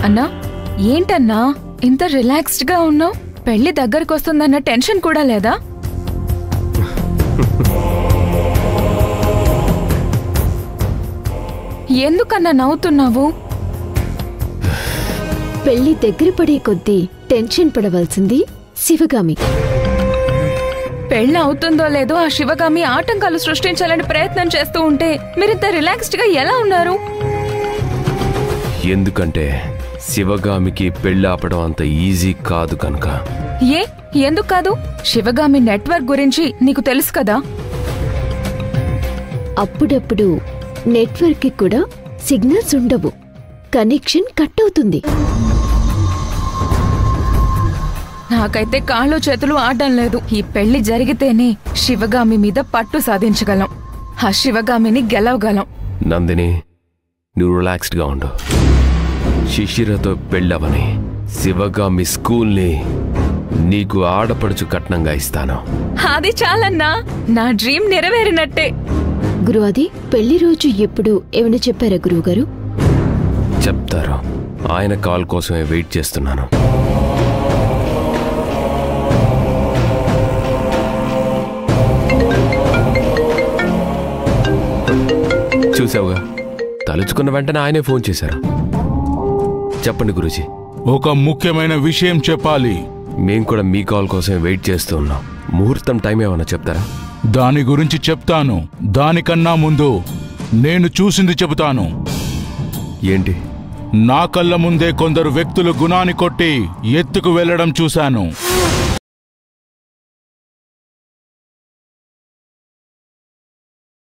అన్నా, ఏంటన్నా ఇంత రిలాక్స్డ్ గా ఉన్నావు? పెళ్లి దగ్గరకు వస్తుందన్న టెన్షన్ కూడా లేదా? ఎందుకన్నా నవ్వుతున్నావు? పెళ్లి దగ్గర పడే కొద్దీ టెన్షన్ పడవలసింది శివగామి. పెళ్లి అవుతుందో లేదో ఆ శివగామి ఆటంకాలు సృష్టించాలని ప్రయత్నం చేస్తూ ఉంటే మీరింత రిలాక్స్డ్ గా ఎలా ఉన్నారు? ఎందుకంటే శివగామికి పెళ్లి ఆపడం అంత ఈజీ కాదు కనుక. ఎందుకు కాదు? శివగామి నెట్వర్క్ గురించి నీకు తెలుసు కదా. అప్పుడప్పుడు నెట్వర్క్ కి కూడా సిగ్నల్స్ ఉండవు, కనెక్షన్ కట్ అవుతుంది. నాకైతే కాళ్ళు చేతులు ఆడడం లేదు. ఈ పెళ్లి జరిగితేనే శివగామి మీద పట్టు సాధించగలం, ఆ శివగామిని గెలవగలం. నందిని, నువ్వు రిలాక్స్డ్ గా ఉండు. శిశిరతో పెళ్ళవని శివగామి స్కూల్ని నీకు ఆడపడుచు కట్నంగా ఇస్తాను. అది చాలన్నా, నా డ్రీమ్ నెరవేరినట్టే. గురు, అది పెళ్లి రోజు ఎప్పుడు ఏమైనా చెప్పారా గురువుగారు? చెప్తారు. ఆయన కాల్ కోసమే వెయిట్ చేస్తున్నాను. చూసావుగా, తలుచుకున్న వెంటనే ఆయనే ఫోన్ చేశారు. చెప్పండి గురూజీ. ఒక ముఖ్యమైన విషయం చెప్పాలి. మేం కూడా మీ కాల్ కోసమే వెయిట్ చేస్తూ ఉన్నాం. ముహూర్తం టైం ఏమన్నా చెప్తారా? దాని గురించి చెప్తాను. దానికన్నా ముందు నేను చూసింది చెబుతాను. ఏంటి? నా కళ్ళ ముందే కొందరు వ్యక్తులు గుణాన్ని కొట్టి ఎత్తుకు వెళ్లడం చూశాను.